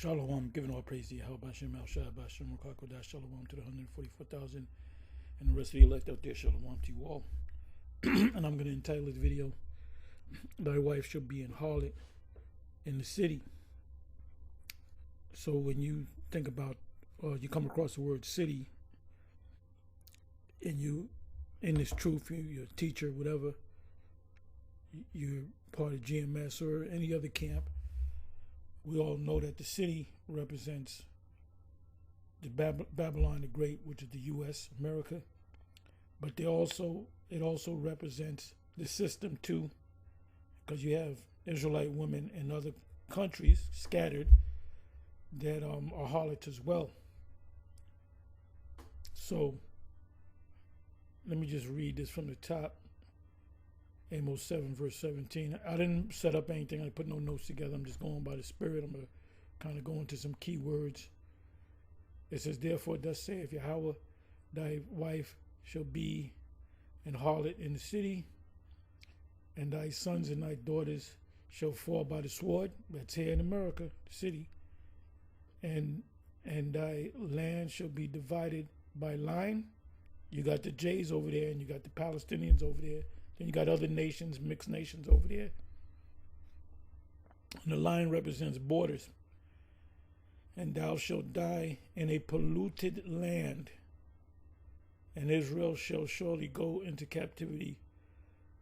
Shalom, giving all praise to Yahweh Bashem, Al Shah Bashem, Rakakodash, Shalom to the 144,000 and the rest of the elect out there. Shalom to you all. And I'm going to entitle this video, Thy Wife Shall Be an Harlot in the City. So when you think about, or you come across the word city, and you, in this truth, you're a teacher, whatever, you're part of GMS or any other camp, we all know that the city represents the Babylon the Great, which is the U.S., America. But it also represents the system too, because you have Israelite women in other countries scattered that are harlots as well. So let me just read this from the top. Amos 7 verse 17. I didn't set up anything. I put no notes together. I'm just going by the Spirit. I'm going to kind of go into some key words. It says, therefore, thus saith Yahweh, thy wife shall be an harlot in the city, and thy sons and thy daughters shall fall by the sword. That's here in America, the city. And thy land shall be divided by line. You got the Jays over there, and you got the Palestinians over there. Then you got other nations, mixed nations over there. And the line represents borders. And thou shalt die in a polluted land, and Israel shall surely go into captivity,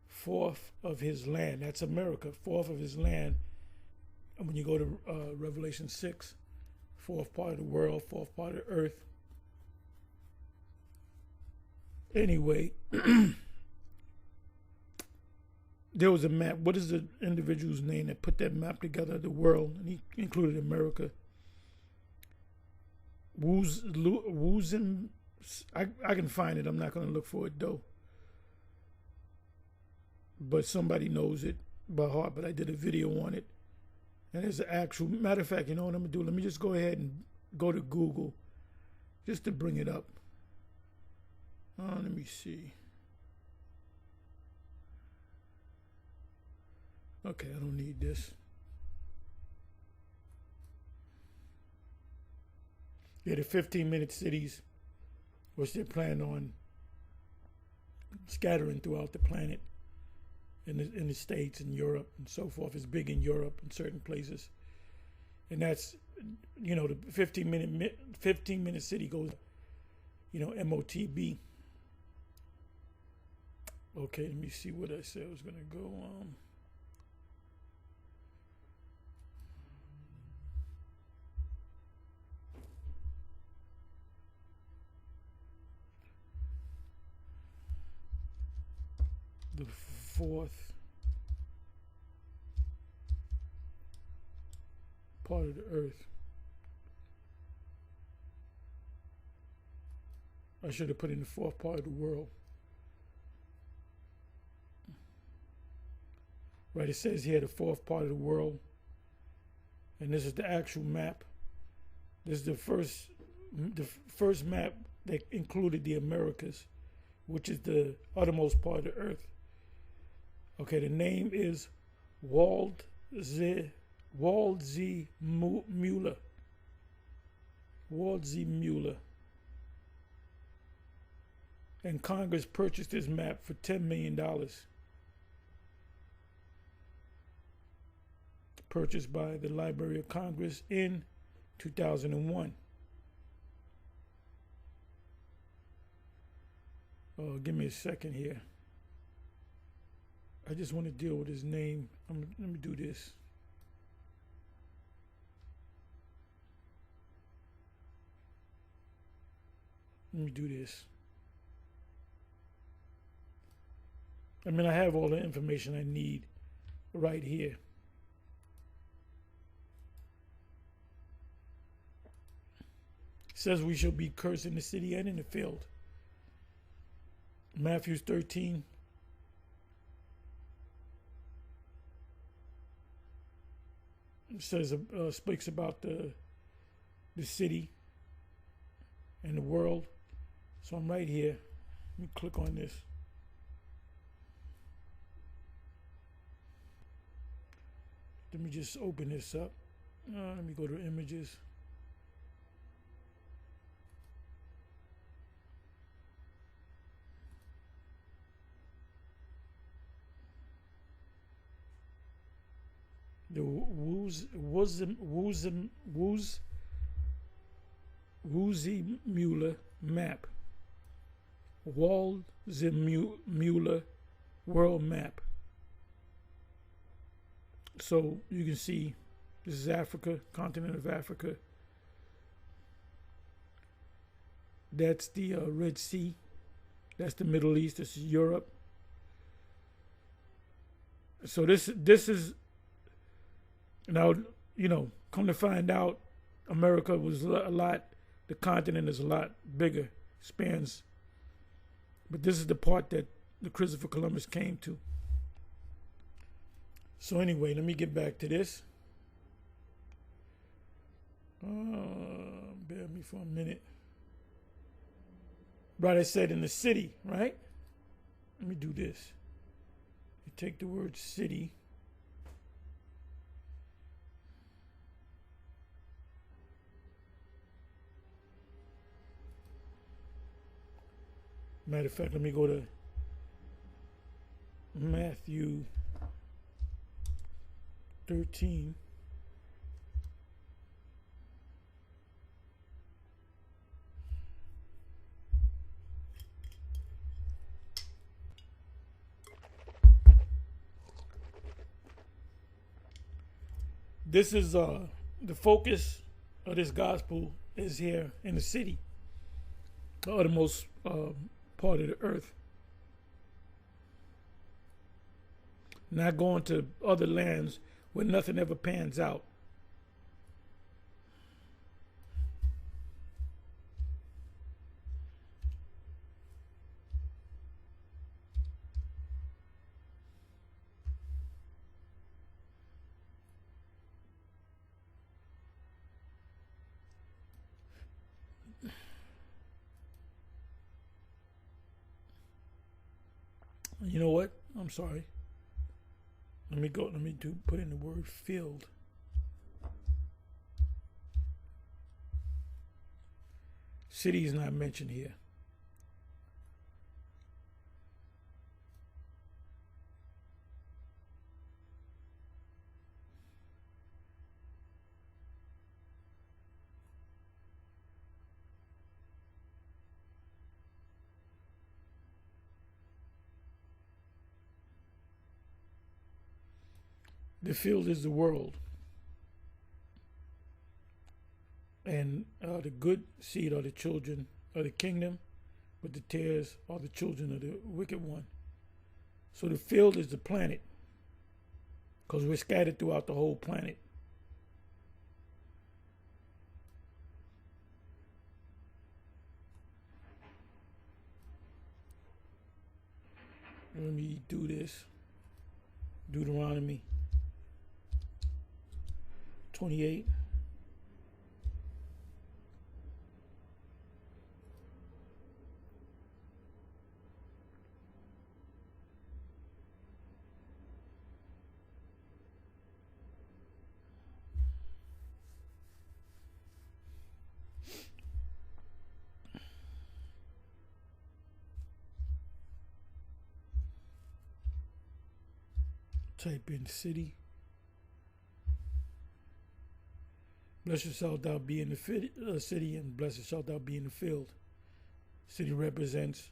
fourth of his land. That's America, fourth of his land. And when you go to Revelation 6, fourth part of the world, fourth part of the earth. Anyway, there was a map. What is the individual's name that put that map together of the world? And he included America. I can find it. I'm not going to look for it though. But somebody knows it by heart. But I did a video on it. And there's an actual, matter of fact, you know what I'm going to do? Let me just go ahead and go to Google just to bring it up. Let me see. Okay, I don't need this. Yeah, the 15-minute cities, which they're planning on scattering throughout the planet, in the States and Europe and so forth. It's big in Europe in certain places. And that's, you know, the 15-minute city goes, you know, MOTB. Okay, let me see what I said I was going to go on. The fourth part of the earth. I should have put in the fourth part of the world. Right, it says here the fourth part of the world. And this is the actual map. This is the first map that included the Americas, which is the uttermost part of the earth. Okay, the name is Wald Z. Mueller. Wald Z. Mueller. And Congress purchased this map for $10 million. Purchased by the Library of Congress in 2001. Oh, give me a second here. I just want to deal with his name. Let me do this. Let me do this. I mean, I have all the information I need right here. It says we shall be cursed in the city and in the field. Matthew 13. It says, speaks about the city and the world. So I'm right here. Let me click on this. Let me just open this up. Let me go to images. The Woozy Mueller map. Waldseemüller world map. So you can see this is Africa, continent of Africa. That's the Red Sea. That's the Middle East. This is Europe. So this is now, you know, come to find out, America was a lot. The continent is a lot bigger, spans. But this is the part that the Christopher Columbus came to. So anyway, let me get back to this. Bear me for a minute. Right, I said in the city, right? Let me do this. You take the word city. Matter of fact, let me go to Matthew 13. This is the focus of this gospel is here in the city, the uttermost part of the earth. Not going to other lands where nothing ever pans out. You know what? I'm sorry. Let me put in the word field. City is not mentioned here. The field is the world. And the good seed are the children of the kingdom, but the tares are the children of the wicked one. So the field is the planet, because we're scattered throughout the whole planet. Let me do this. Deuteronomy 28. Type in city. Blessed shalt thou be in the city, and blessed shalt thou be in the field. City represents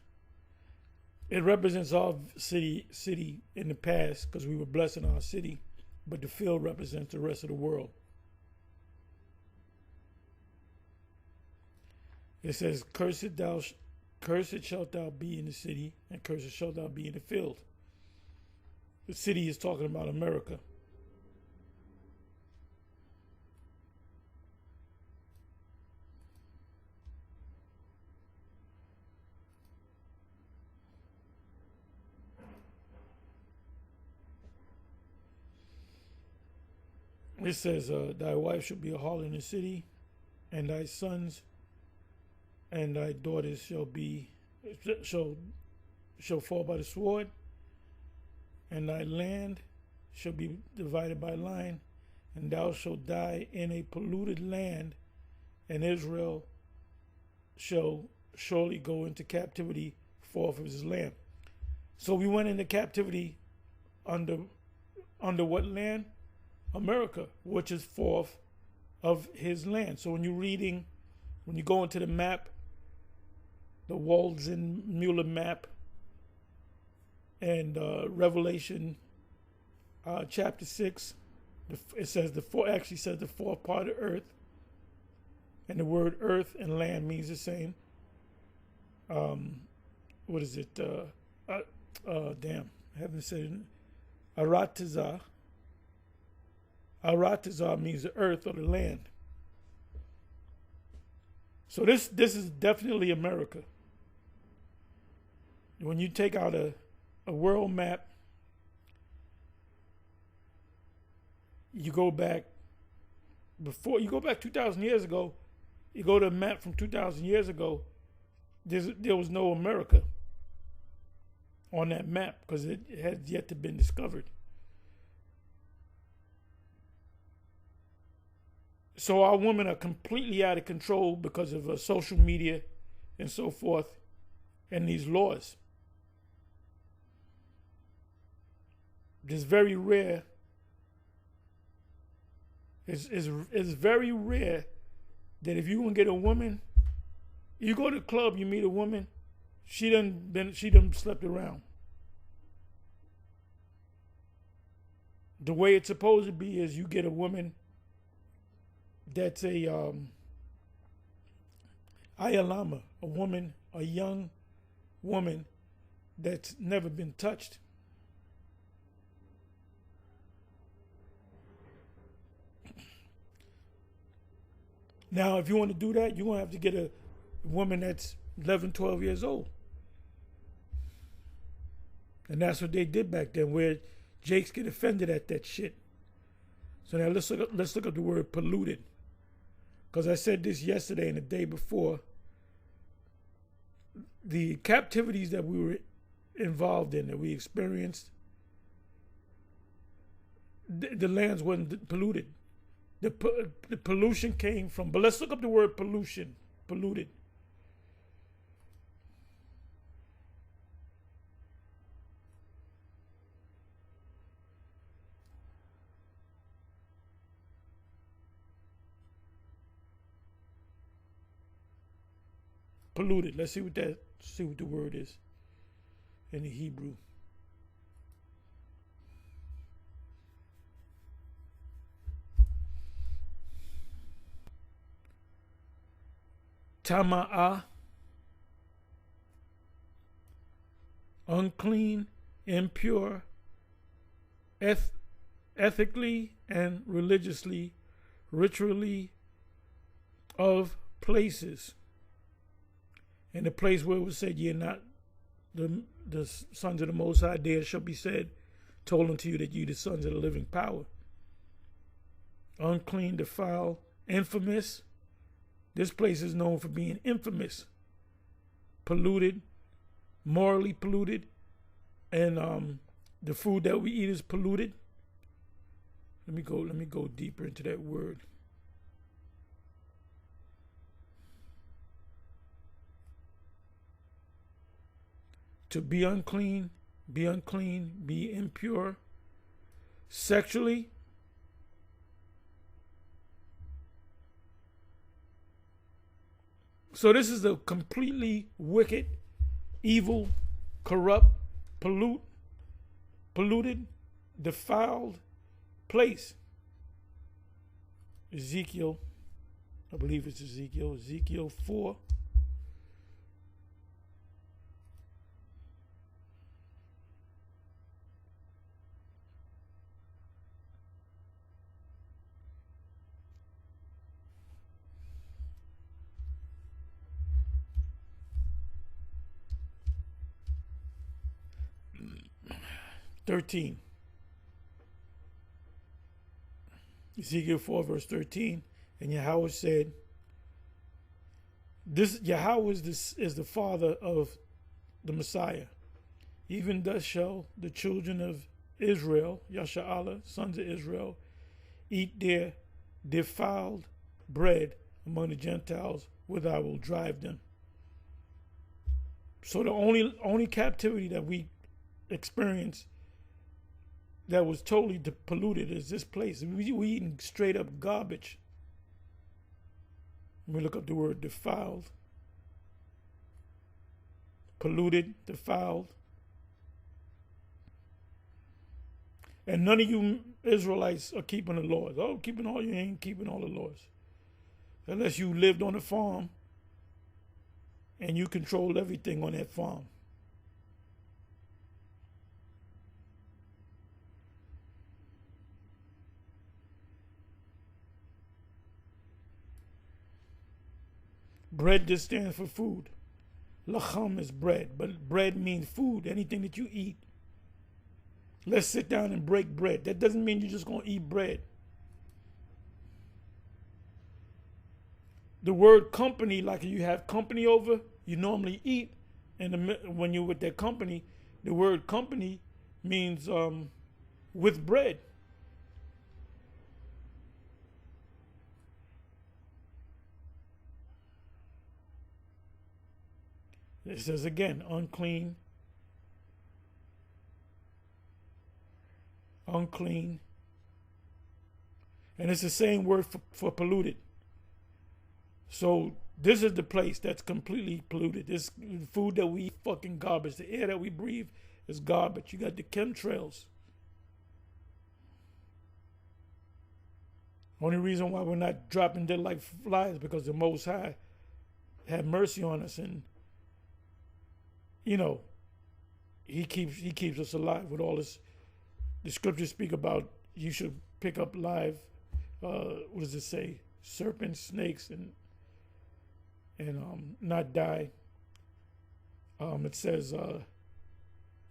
our city in the past, because we were blessed in our city, but the field represents the rest of the world. It says, cursed shalt thou be in the city, and cursed shalt thou be in the field. The city is talking about America. It says, thy wife shall be a harlot in the city, and thy sons and thy daughters shall fall by the sword, and thy land shall be divided by line, and thou shalt die in a polluted land, and Israel shall surely go into captivity forth of his land. So we went into captivity under what land? America, which is forth of his land. So when you go into the map, the Walden-Mueller map, and Revelation chapter 6, it says the fourth part of earth, and the word earth and land means the same. What is it? Damn, I haven't said it. Aratazah. Aratazah means the earth or the land. So this is definitely America. When you take out a world map, you go back 2,000 years ago, you go to a map from 2,000 years ago, there was no America on that map because it had yet to been discovered. So our women are completely out of control because of social media and so forth and these laws. It's very rare. It's very rare that if you want to get a woman, you go to the club, you meet a woman, she done slept around. The way it's supposed to be is you get a woman that's a ayalama, a young woman that's never been touched. Now, if you want to do that, you're going to have to get a woman that's 11, 12 years old. And that's what they did back then, where Jakes get offended at that shit. So now let's look up the word polluted. Because I said this yesterday and the day before. The captivities that we were involved in, that we experienced, the lands weren't polluted. The pollution came from, but let's look up the word pollution, polluted. Polluted. Let's see what the word is in the Hebrew. Tama'ah, unclean, impure, ethically and religiously, ritually of places. And the place where it was said, ye are not the sons of the Most High, there shall be said, told unto you that ye the sons of the living power. Unclean, defiled, infamous. This place is known for being infamous, polluted, morally polluted, and the food that we eat is polluted. Let me go deeper into that word. To be unclean, be impure, sexually. So this is a completely wicked, evil, corrupt, polluted, defiled place. Ezekiel, I believe it's Ezekiel 4. Ezekiel 4 verse 13, and Yahweh said, "This Yahweh is the father of the Messiah. Even thus shall the children of Israel, Yasha'Allah, sons of Israel, eat their defiled bread among the Gentiles, whither I will drive them. So the only captivity that we experience that was totally polluted is this place. We eating straight up garbage. Let me look up the word defiled. Polluted, defiled. And none of you Israelites are keeping the laws. Oh, you ain't keeping all the laws. Unless you lived on a farm and you controlled everything on that farm. Bread just stands for food. Lacham is bread, but bread means food, anything that you eat. Let's sit down and break bread. That doesn't mean you're just going to eat bread. The word company, like you have company over, you normally eat. And when you're with that company, the word company means with bread. It says again, unclean. Unclean. And it's the same word for polluted. So this is the place that's completely polluted. This food that we eat, fucking garbage. The air that we breathe is garbage. You got the chemtrails. Only reason why we're not dropping dead like flies is because the Most High had mercy on us, and you know, he keeps us alive with all this. The scriptures speak about you should pick up live, what does it say? Serpents, snakes, and not die. It says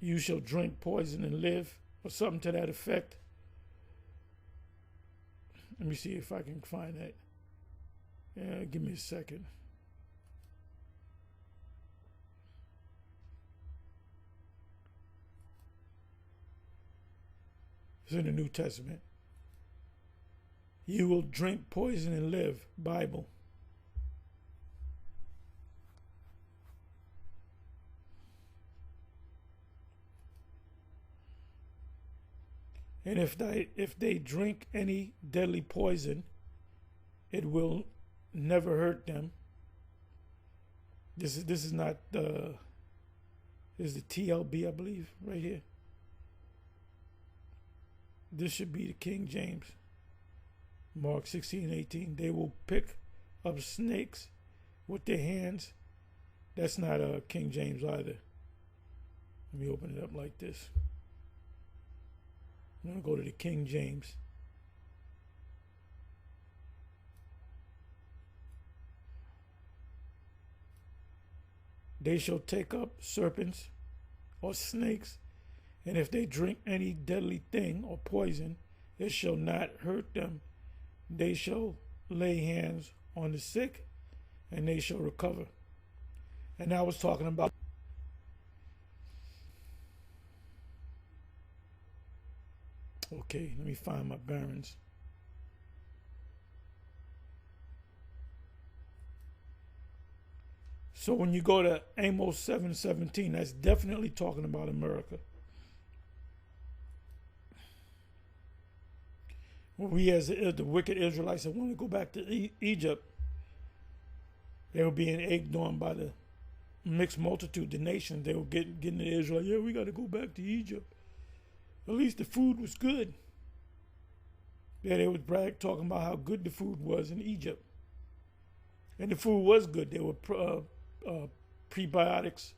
you shall drink poison and live, or something to that effect. Let me see if I can find that. Yeah, give me a second. It's in the New Testament. You will drink poison and live. Bible. And if they drink any deadly poison, it will never hurt them. This is not the. This is the TLB, I believe, right here. This should be the King James. Mark 16:18. They will pick up snakes with their hands. That's not King James either. Let me open it up like this. I'm going to go to the King James. They shall take up serpents or snakes, and if they drink any deadly thing or poison, it shall not hurt them. They shall lay hands on the sick, and they shall recover. And I was talking about okay, let me find my bearings. So when you go to Amos 7:17, that's definitely talking about America. When we as the wicked Israelites that want to go back to Egypt, they were being egged on by the mixed multitude, the nations. They were getting to Israel. Yeah, we got to go back to Egypt. At least the food was good. Yeah, they would brag, talking about how good the food was in Egypt. And the food was good. There were prebiotics.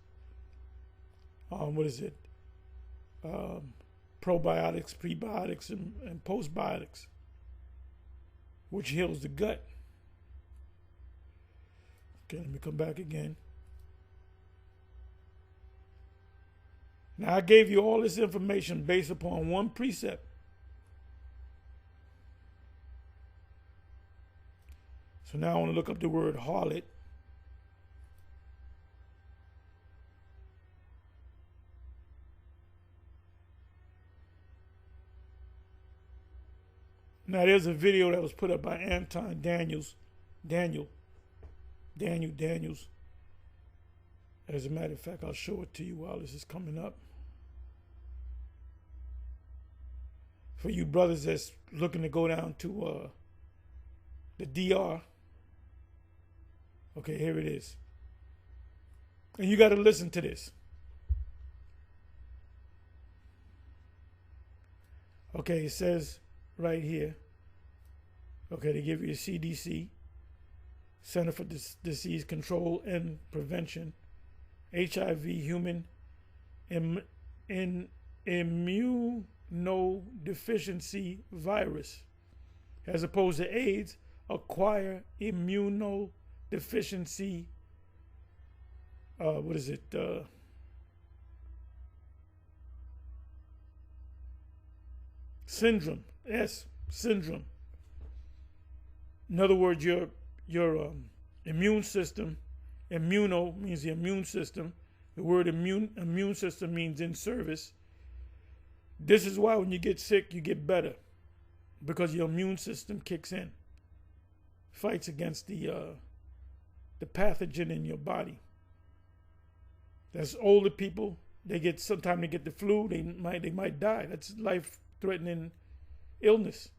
What is it? Probiotics, prebiotics, and postbiotics, which heals the gut. Okay, let me come back again. Now, I gave you all this information based upon one precept. So now I want to look up the word harlot. Now, Now, there's a video that was put up by Anton Daniels. Daniels. As a matter of fact, I'll show it to you while this is coming up. For you brothers that's looking to go down to the DR. Okay, here it is. And you got to listen to this. Okay, it says right here. Okay, they give you the CDC, Center for Disease Control and Prevention, HIV, human immunodeficiency virus, as opposed to AIDS, acquire immunodeficiency. What is it? Syndrome. Yes, syndrome. In other words, your immune system, immuno means the immune system. The word immune system means in service. This is why when you get sick, you get better, because your immune system kicks in, fights against the pathogen in your body. That's older people. Sometimes they get the flu. They might die. That's life-threatening illness.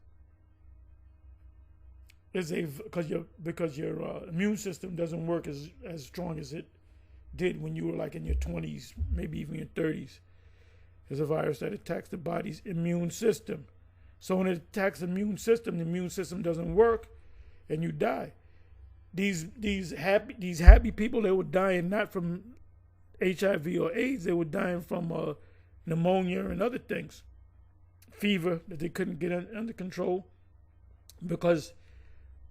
Because your immune system doesn't work as strong as it did when you were like in your 20s, maybe even your 30s. There's a virus that attacks the body's immune system. So when it attacks the immune system doesn't work, and you die. These happy people, they were dying not from HIV or AIDS, they were dying from pneumonia and other things, fever that they couldn't get under control, because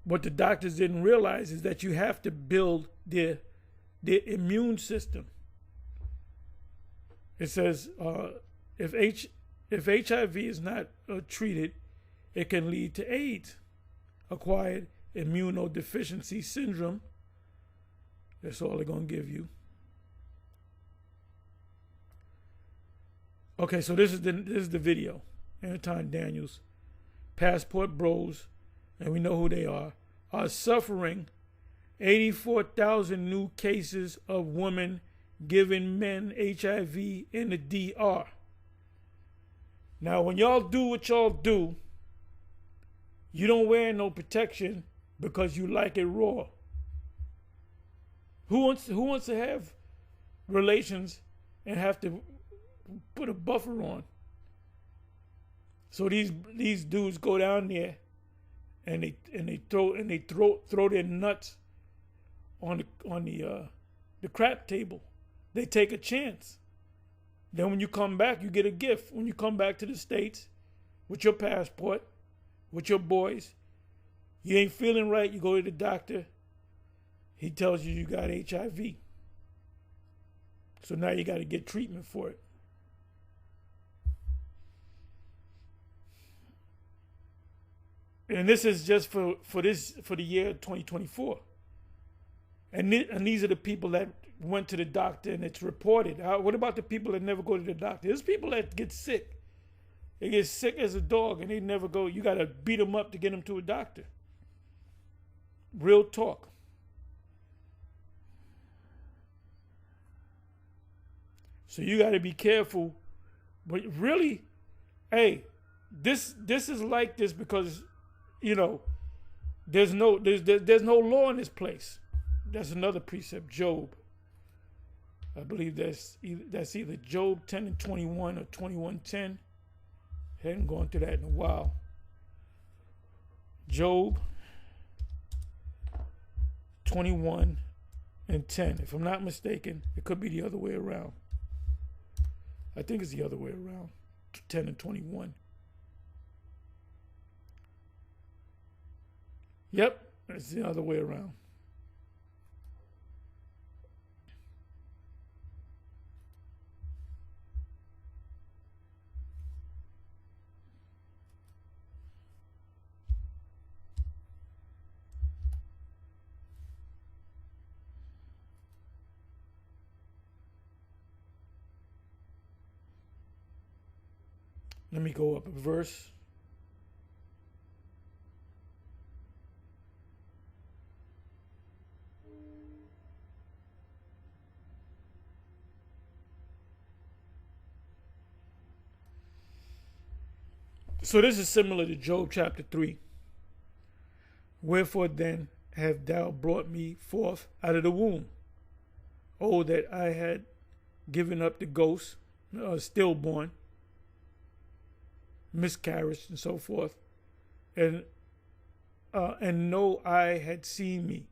what the doctors didn't realize is that you have to build the immune system. It says if HIV is not treated, it can lead to AIDS, acquired immunodeficiency syndrome. That's all they're going to give you. Okay, so this is the video. Anton Daniels, Passport Bros, and we know who they are suffering 84,000 new cases of women giving men HIV in the DR. Now, when y'all do what y'all do, you don't wear no protection because you like it raw. Who wants to have relations and have to put a buffer on? So these dudes go down there and they throw their nuts on the crap table. They take a chance. Then when you come back, you get a gift. When you come back to the States with your passport, with your boys, you ain't feeling right, you go to the doctor. He tells you got HIV. So now you got to get treatment for it. And this is just for the year 2024. And these are the people that went to the doctor and it's reported. What about the people that never go to the doctor? There's people that get sick. They get sick as a dog and they never go. You got to beat them up to get them to a doctor. Real talk. So you got to be careful. But really, hey, this is like this because, you know, there's no law in this place. That's another precept, Job. I believe that's either Job 10:21 or 21:10. Hadn't gone through that in a while. Job 21:10. If I'm not mistaken, it could be the other way around. I think it's the other way around. 10 and 21. Yep, it's the other way around. Let me go up a verse. So this is similar to Job chapter 3. Wherefore then have thou brought me forth out of the womb? Oh, that I had given up the ghost, stillborn, miscarriage, and so forth, and no eye had seen me.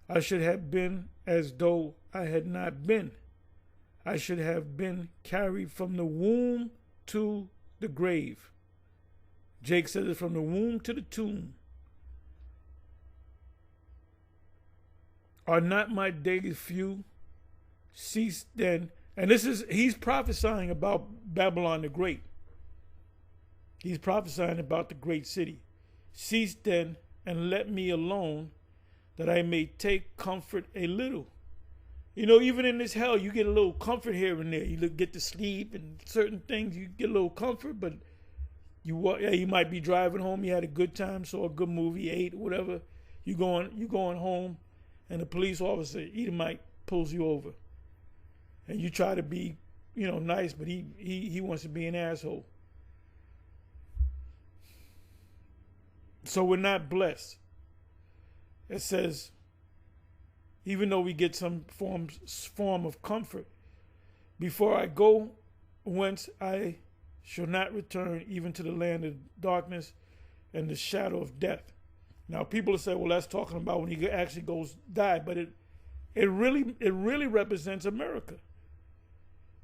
I should have been as though I had not been. I should have been carried from the womb to the grave. Jake says it, from the womb to the tomb. Are not my days few? Cease then. And he's prophesying about Babylon the Great. He's prophesying about the great city. Cease then and let me alone, that I may take comfort a little. You know, even in this hell, you get a little comfort here and there. You get to sleep and certain things, you get a little comfort, but you might be driving home, you had a good time, saw a good movie, ate, whatever. You going home, and the police officer, Edomite, pulls you over. And you try to be, nice, but he wants to be an asshole. So we're not blessed. It says, even though we get some form of comfort, before I go whence I shall not return, even to the land of darkness and the shadow of death. Now people will say, well, that's talking about when he actually goes die, but it really represents America.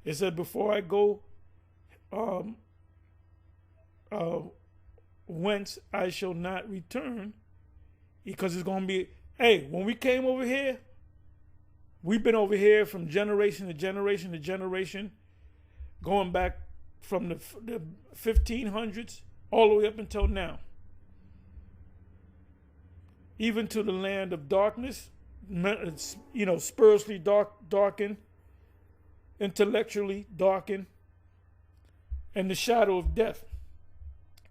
It said, before I go whence I shall not return, because it's going to be, hey, when we came over here, we've been over here from generation to generation to generation, going back from the 1500s all the way up until now. Even to the land of darkness, spiritually darkened, intellectually darkened, and the shadow of death.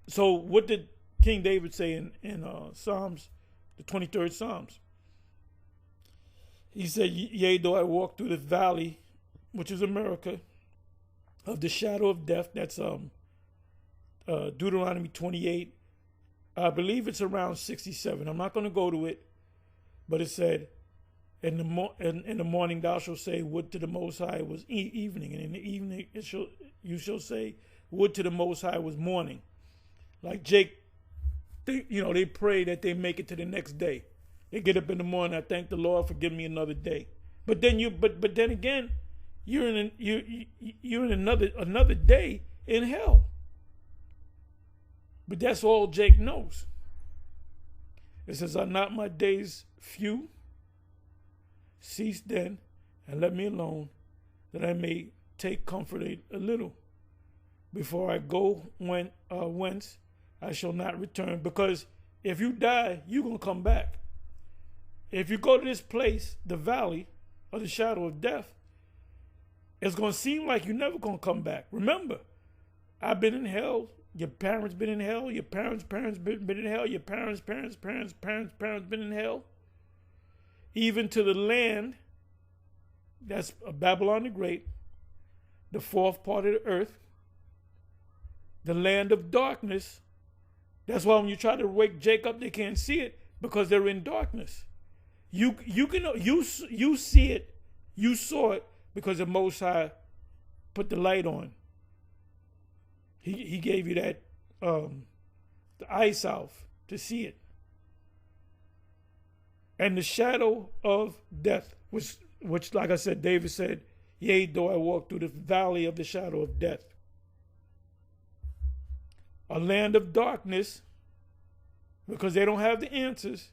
So what did King David say in Psalms, the 23rd Psalms? He said, yea, though I walk through the valley, which is America, of the shadow of death. That's Deuteronomy 28. I believe it's around 67. I'm not going to go to it, but it said, in the morning thou shalt say, would to the Most High was evening, and in the evening you shall say, would to the Most High was morning. Like Jake, they pray that they make it to the next day. They get up in the morning, I thank the Lord for giving me another day. But then then again, you're in another day in hell. But that's all Jake knows. It says, are not my days few? Cease then and let me alone, that I may take comfort a little. Before I go whence I shall not return. Because if you die, you're going to come back. If you go to this place, the valley of the shadow of death, it's going to seem like you're never going to come back. Remember, I've been in hell. Your parents been in hell. Your parents' parents been in hell. Your parents' parents' been in hell. Even to the land, that's Babylon the Great, the fourth part of the earth, the land of darkness. That's why when you try to wake Jacob, they can't see it because they're in darkness. You see it, you saw it because the Most High put the light on. He gave you that the eye salve to see it. And the shadow of death, which like I said, David said, yea, though I walk through the valley of the shadow of death. A land of darkness, because they don't have the answers.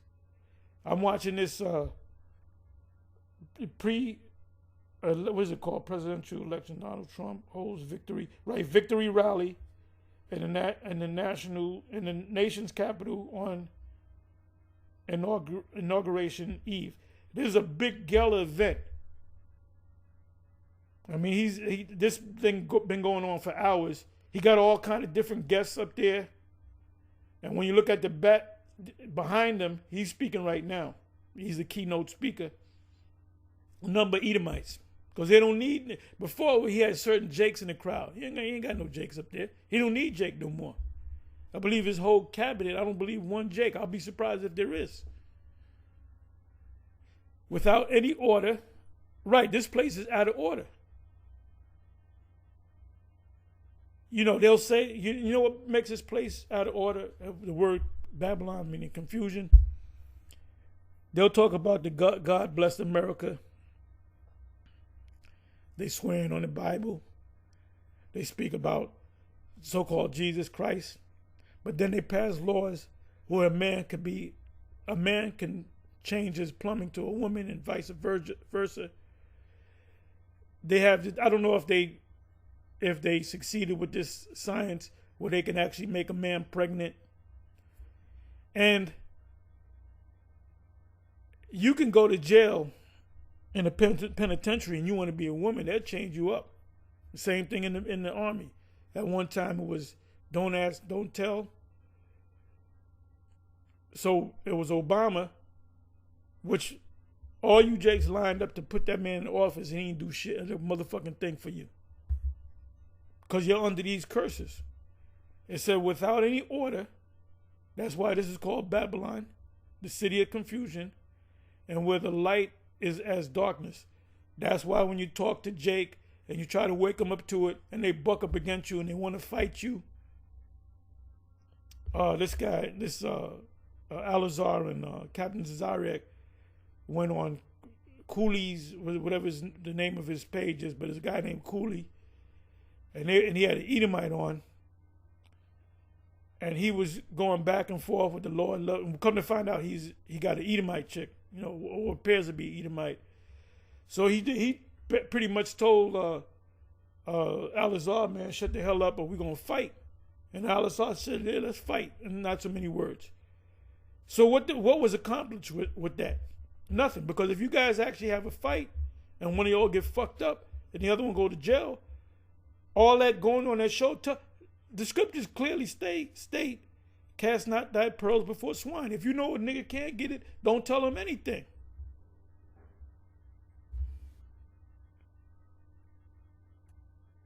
I'm watching this what is it called? Presidential election. Donald Trump holds victory rally in the nation's capital on inauguration eve. This is a big gala event. I mean, this thing been going on for hours. He got all kind of different guests up there, and when you look at the back behind him, he's speaking right now. He's the keynote speaker. A number of Edomites. Because they don't need, before he had certain Jakes in the crowd. He ain't got no Jakes up there. He don't need Jake no more. I believe his whole cabinet, I don't believe one Jake. I'll be surprised if there is. Without any order. Right, this place is out of order. You know, they'll say, you know what makes this place out of order? The word Babylon meaning confusion. They'll talk about the God bless America. They swearing on the Bible. They speak about so-called Jesus Christ. But then they pass laws where a man can change his plumbing to a woman and vice versa. They have, I don't know if they succeeded with this science where they can actually make a man pregnant. And you can go to jail in a penitentiary and you want to be a woman, they'll change you up. The same thing in the army. At one time it was don't ask, don't tell. So it was Obama, which all you Jakes lined up to put that man in office, he ain't do shit, a motherfucking thing for you. Because you're under these curses. It said without any order, that's why this is called Babylon, the city of confusion, and where the light is as darkness. That's why when you talk to Jake and you try to wake them up to it and they buck up against you and they want to fight you, this Alazar and Captain Zazarek went on Cooley's, whatever the name of his page is, but it's a guy named Cooley, and he had an Edomite on, and he was going back and forth with the Lord. Come to find out, he got an Edomite chick, you know, or appears to be Edomite. So he pretty much told Alazar, man, shut the hell up, or we're gonna fight. And Alazar said, yeah, let's fight, and not so many words. So what was accomplished with that? Nothing, because if you guys actually have a fight and one of y'all get fucked up and the other one go to jail, all that going on that show, the scriptures clearly state, cast not thy pearls before swine. If you know a nigga can't get it, don't tell him anything.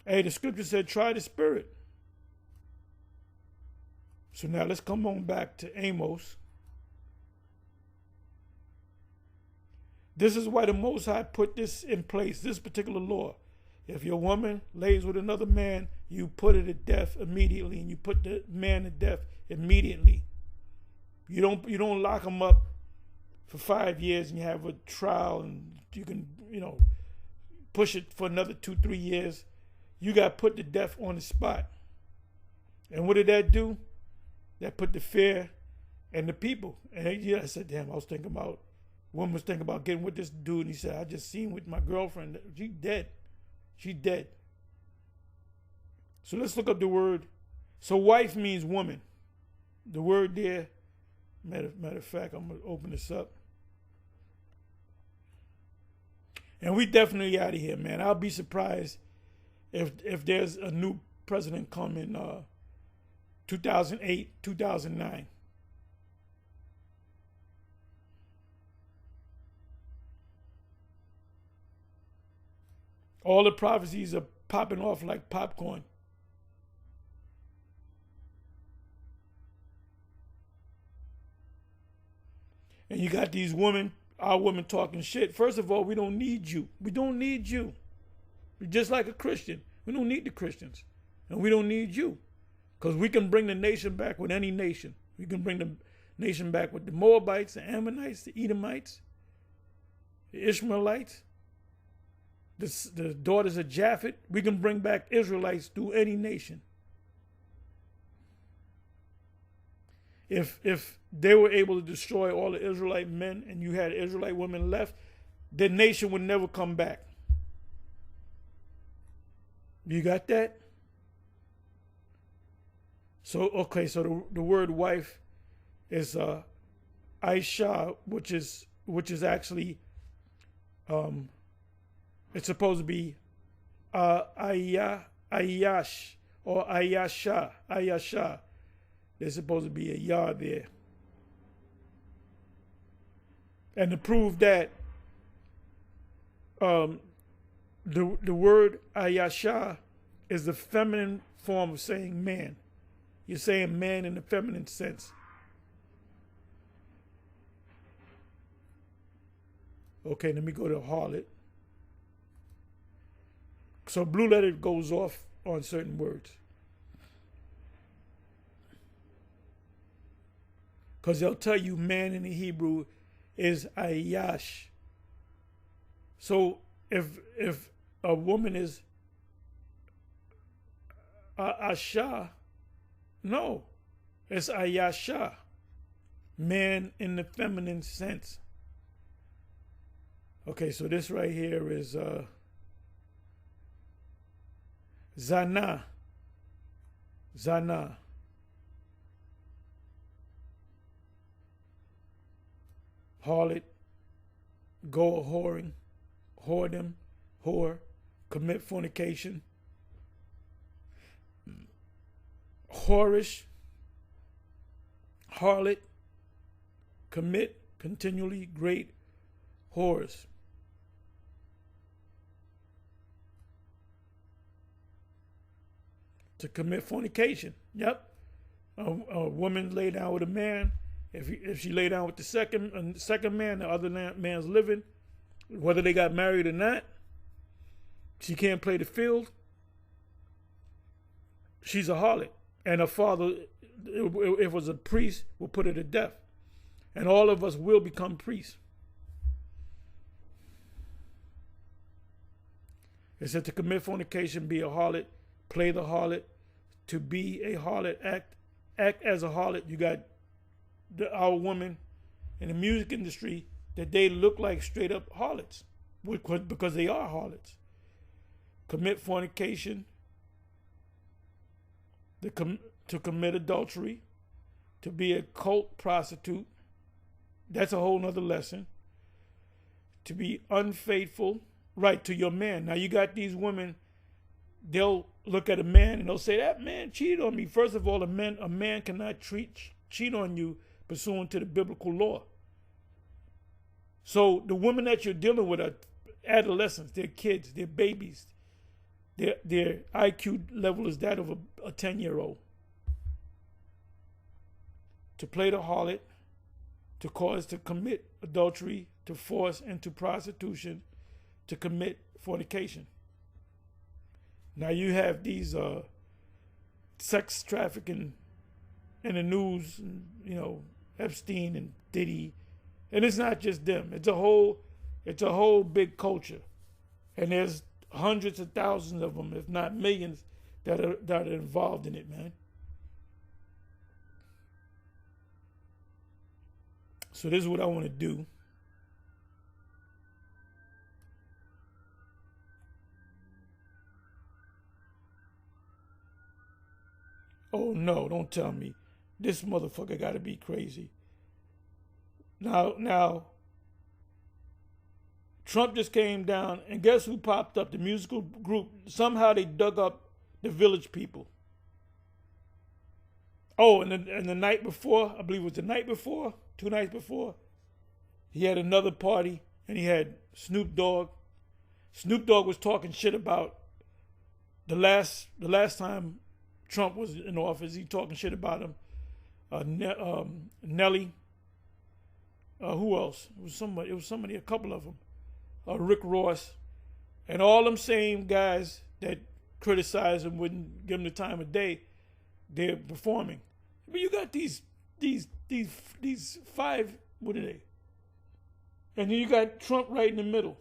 Hey, the scripture said, try the spirit. So now let's come on back to Amos. This is why the Most High put this in place, this particular law. If your woman lays with another man, you put her to death immediately, and you put the man to death immediately. You don't lock him up for 5 years and you have a trial and you can, push it for another 2-3 years. You got put to death on the spot. And what did that do? That put the fear in the people. And I said, damn, woman was thinking about getting with this dude, and he said, I just seen with my girlfriend. She dead. She dead. So let's look up the word. So wife means woman. The word there, matter of fact, I'm going to open this up. And we definitely out of here, man. I'll be surprised if there's a new president come in 2008, 2009. All the prophecies are popping off like popcorn. And you got these women, our women talking shit. First of all, we don't need you. We don't need you. We're just like a Christian. We don't need the Christians. And we don't need you. Because we can bring the nation back with any nation. We can bring the nation back with the Moabites, the Ammonites, the Edomites, the Ishmaelites, the daughters of Japhet. We can bring back Israelites through any nation. If they were able to destroy all the Israelite men and you had Israelite women left, the nation would never come back. You got that? So, okay, so the word wife is Aisha, which is actually, it's supposed to be Ayash or Ayasha. There's supposed to be a yah there. And to prove that, the word ayasha is the feminine form of saying man. You're saying man in the feminine sense. Okay, let me go to harlot. So blue letter goes off on certain words. Because they'll tell you man in the Hebrew is ayash. So if a woman is asha, no, it's ayasha, man in the feminine sense. Okay, so this right here is zana. Zana. Harlot, go a-whoring, whoredom, whore, commit fornication, whorish, harlot, commit, continually, great whores. To commit fornication. Yep. A woman lay down with a man. If she lay down with the second man, the other man's living, whether they got married or not, she can't play the field. She's a harlot. And her father, if it was a priest, will put her to death. And all of us will become priests. It said to commit fornication, be a harlot, play the harlot, to be a harlot, act as a harlot. You got our women in the music industry that they look like straight up harlots because they are harlots. Commit fornication, to commit adultery, to be a cult prostitute. That's a whole nother lesson. To be unfaithful, right, to your man. Now you got these women, they'll look at a man and they'll say, that man cheated on me. First of all, a man cannot cheat on you pursuant to the biblical law. So the women that you're dealing with are adolescents, they're kids, they're babies. Their IQ level is that of a 10-year-old. To play the harlot, to cause to commit adultery, to force into prostitution, to commit fornication. Now you have these sex trafficking in the news, you know, Epstein and Diddy, and it's not just them. It's a whole big culture, and there's hundreds of thousands of them, if not millions, that are involved in it, man. So this is what I want to do. Oh no, don't tell me. This motherfucker gotta be crazy. Now, Trump just came down, and guess who popped up? The musical group. Somehow they dug up the Village People. Oh, and the night before, I believe it was the night before, 2 nights before, he had another party, and he had Snoop Dogg. Snoop Dogg was talking shit about the last time Trump was in office. He talking shit about him. Nelly. Who else? It was somebody. A couple of them. Rick Ross, and all them same guys that criticize him, wouldn't give him the time of day. They're performing. But you got these 5. What are they? And then you got Trump right in the middle.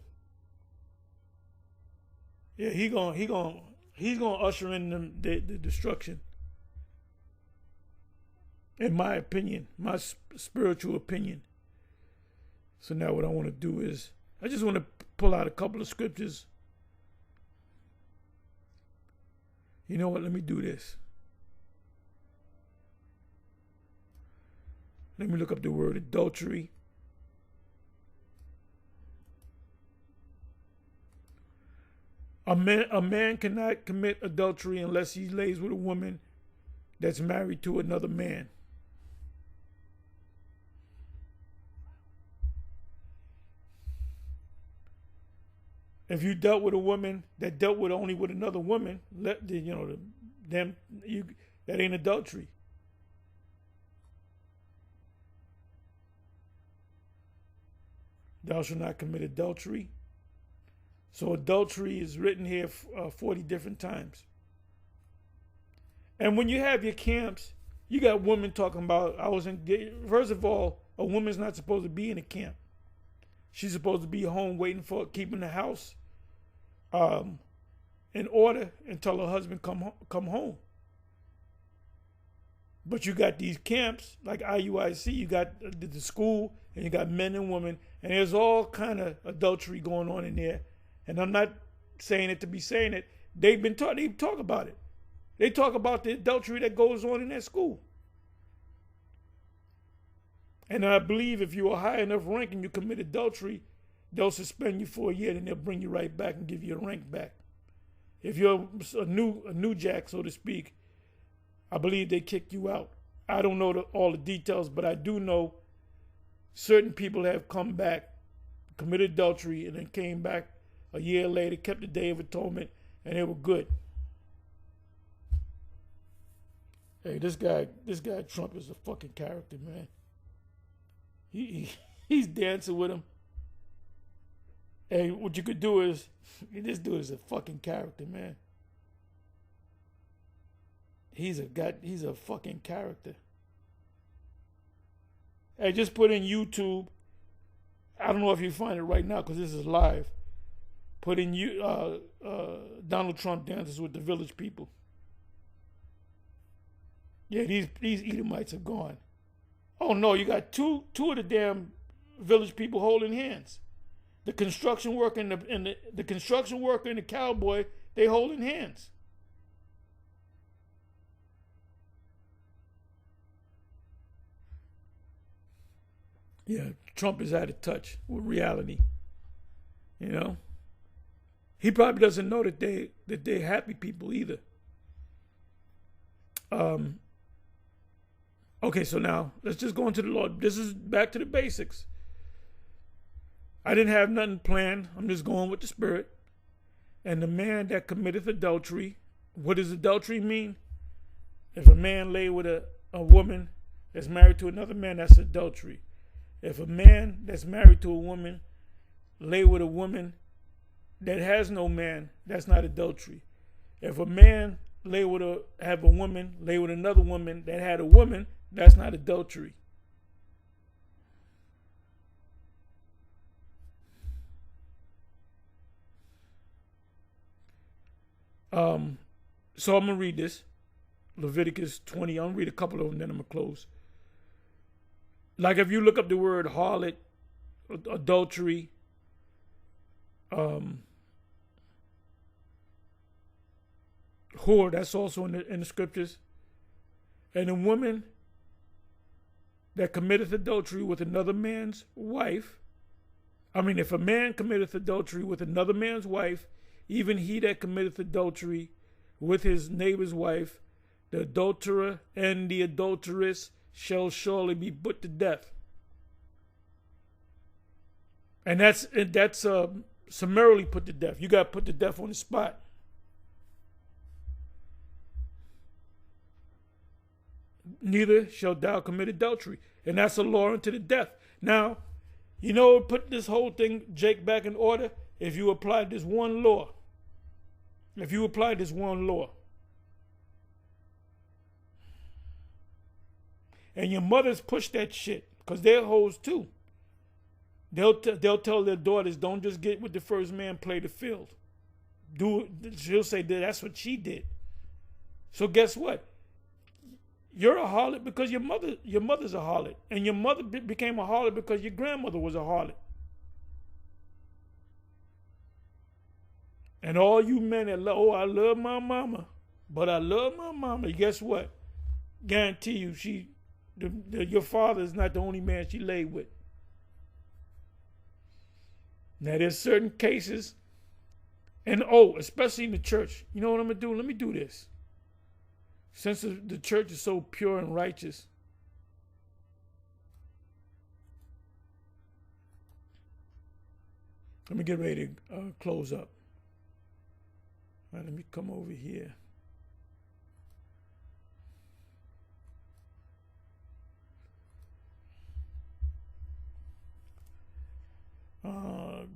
Yeah, he's gonna usher in the destruction. In my opinion, my spiritual opinion. So now what I want to do is, I just want to pull out a couple of scriptures. You know what? Let me do this. Let me look up the word adultery. A man cannot commit adultery unless he lays with a woman that's married to another man. If you dealt with a woman that dealt with only with another woman, that ain't adultery. Thou shalt not commit adultery. So adultery is written here 40 different times. And when you have your camps, you got women talking about, first of all, a woman's not supposed to be in a camp. She's supposed to be home waiting for, keeping the house in order until her husband come home. But you got these camps like IUIC, you got the school, and you got men and women, and there's all kind of adultery going on in there. And I'm not saying it to be saying it. They talk about it. They talk about the adultery that goes on in that school. And I believe if you are high enough rank and you commit adultery, they'll suspend you for a year, and they'll bring you right back and give you a rank back. If you're a new jack, so to speak, I believe they kick you out. I don't know all the details, but I do know certain people have come back, committed adultery, and then came back a year later, kept the Day of Atonement, and they were good. Hey, this guy Trump is a fucking character, man. He's dancing with him. Hey, what you could do is, this dude is a fucking character, man. He's a fucking character. Hey, just put in YouTube. I don't know if you find it right now because this is live. Put in Donald Trump dances with the village people. Yeah, these Edomites are gone. Oh no, you got two of the damn village people holding hands. The construction worker and the construction worker and the cowboy, they holding hands. Yeah, Trump is out of touch with reality. You know? He probably doesn't know that they're happy people either. Okay, so now let's just go into the Lord. This is back to the basics. I didn't have nothing planned. I'm just going with the Spirit. And the man that committeth adultery, what does adultery mean? If a man lay with a woman that's married to another man, that's adultery. If a man that's married to a woman lay with a woman that has no man, that's not adultery. If a man have a woman lay with another woman that had a woman, that's not adultery. So I'm going to read this. Leviticus 20. I'm going to read a couple of them, then I'm going to close. Like if you look up the word harlot, adultery, whore, that's also in the scriptures. And a woman that committeth adultery with another man's wife, if a man committeth adultery with another man's wife, even he that committeth adultery with his neighbor's wife, the adulterer and the adulteress shall surely be put to death. And that's summarily put to death. You got put to death on the spot. Neither shall thou commit adultery. And that's a law unto the death. Now, you know, put this whole thing, Jake, back in order if you apply this one law. If you apply this one law. And your mothers push that shit because they're hoes too. They'll tell their daughters, don't just get with the first man, play the field. She'll say that's what she did. So guess what? You're a harlot because your mother's a harlot. And your mother became a harlot because your grandmother was a harlot. And all you men that I love my mama, but I love my mama. Guess what? Guarantee you, your father is not the only man she laid with. Now there's certain cases, and especially in the church. You know what I'm gonna do? Let me do this. Since the church is so pure and righteous, Let me get ready to close up. All right, let me come over here.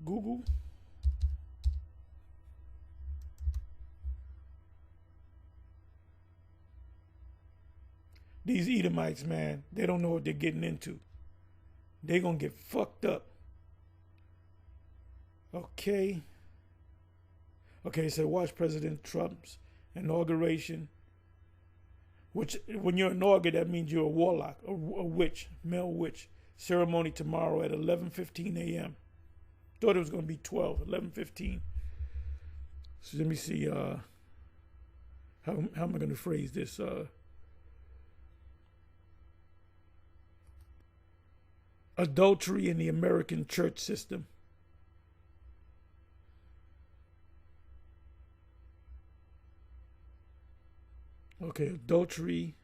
Google. These Edomites, man, they don't know what they're getting into. They're going to get fucked up. Okay. Okay, so watch President Trump's inauguration. Which, when you're inaugurated, that means you're a warlock, a witch, male witch. Ceremony tomorrow at 11:15 a.m. Thought it was going to be 11:15. So let me see. How am I going to phrase this? Adultery in the American church system. Okay, adultery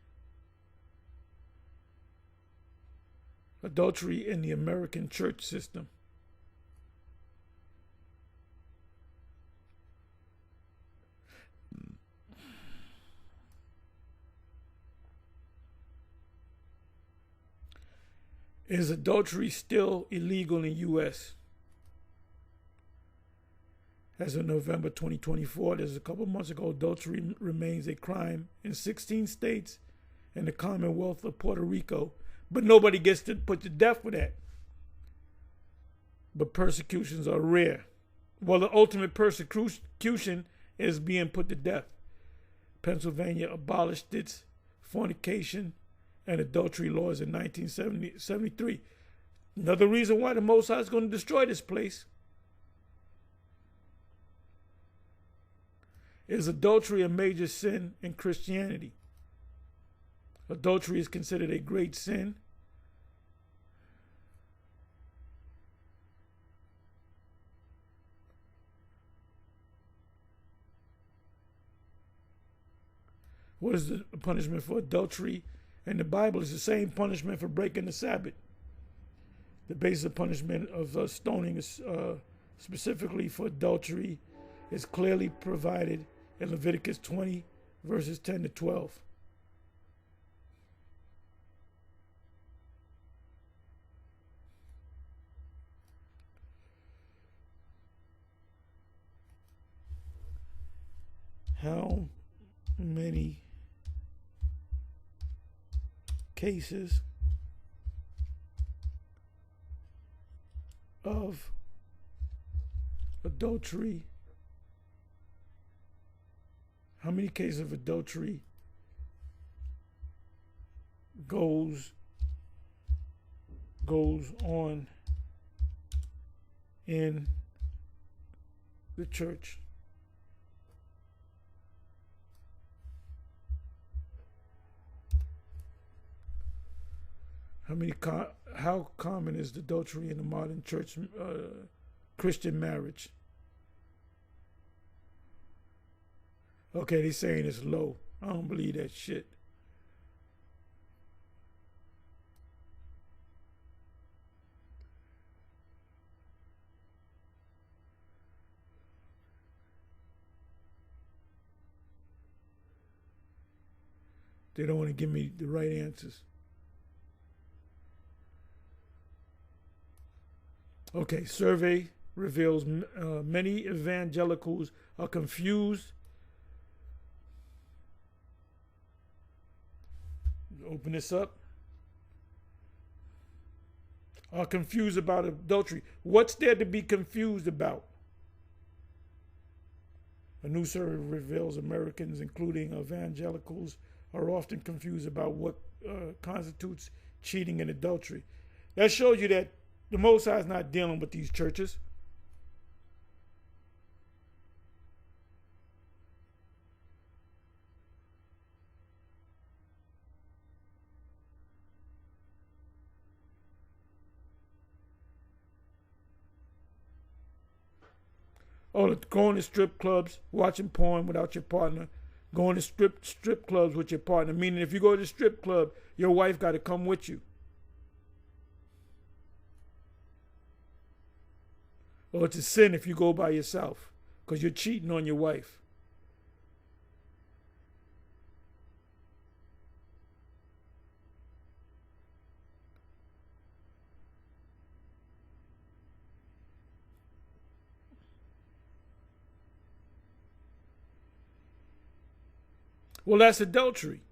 in the American church system. Is adultery still illegal in the U.S.? As of November 2024, there's a couple months ago, adultery remains a crime in 16 states and the Commonwealth of Puerto Rico, but nobody gets to put to death for that. But persecutions are rare. Well, the ultimate persecution is being put to death. Pennsylvania abolished its fornication and adultery laws in 1973. Another reason why the Most High is going to destroy this place. Is adultery a major sin in Christianity? Adultery is considered a great sin. What is the punishment for adultery? In the Bible, it's the same punishment for breaking the Sabbath. The basis of punishment of stoning is specifically for adultery is clearly provided in Leviticus 20, verses 10 to 12. How many cases of adultery, goes on in the church? How common is adultery in the modern church Christian marriage? Okay, they're saying it's low. I don't believe that shit. They don't want to give me the right answers. Okay, survey reveals many evangelicals are confused. Open this up. Are confused about adultery. What's there to be confused about? A new survey reveals Americans, including evangelicals, are often confused about what constitutes cheating and adultery. That shows you that the Most High is not dealing with these churches. Oh, going to strip clubs, watching porn without your partner, going to strip clubs with your partner. Meaning, if you go to the strip club, your wife got to come with you. Or it's a sin if you go by yourself because you're cheating on your wife. Well, that's adultery.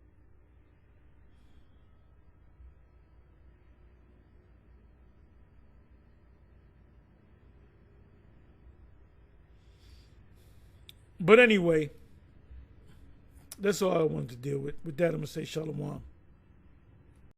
But anyway, that's all I wanted to deal with. With that, I'm going to say shalom.